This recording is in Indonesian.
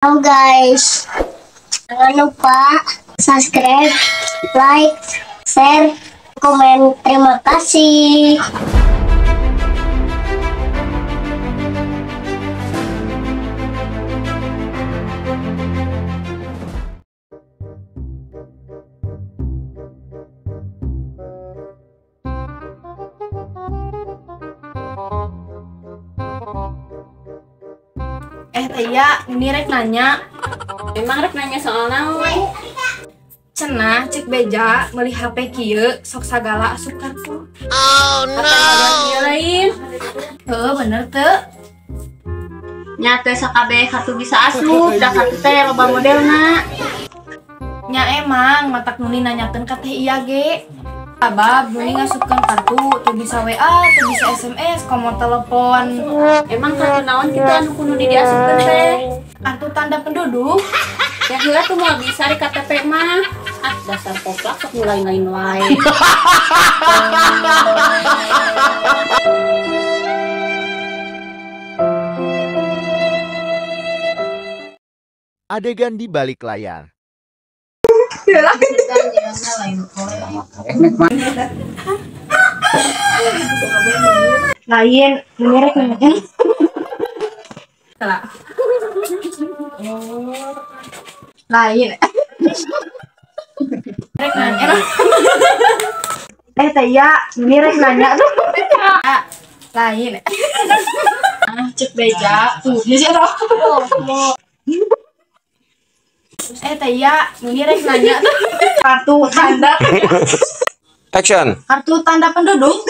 Halo guys, jangan lupa subscribe, like, share, komen. Terima kasih. Tia, ini rek nanya. Emang rek nanya soal naon? Cenah cek beja meuli HP kieu sok sagala asup kartu. Oh no. Dia lain. Heuh, bener teu? Nya teh sakabeh kartu bisa asup, da kartu teh loba modelna. Nya emang matak nuni nanyakeun ka teh iya ge. Abab nuni ngasupkeun kartu tuh bisa WA, tuh bisa SMS, komo telepon. Emang kartu naon kitu anu kudu diasupkeun teh? Kartu tanda penduduk. Ya heula tuh mau bisa di KTP mah. Ah, dasar poplak sok mulai-lain wae. Adegan di balik layar. Lain, menirek nanya. Salah. Lain. Rek nanya. Tia, menirek nanya tuh. Lain. Cek beja tuh. Tia, menirek nanya tuh. Kartu tanda. Action. Kartu tanda penduduk.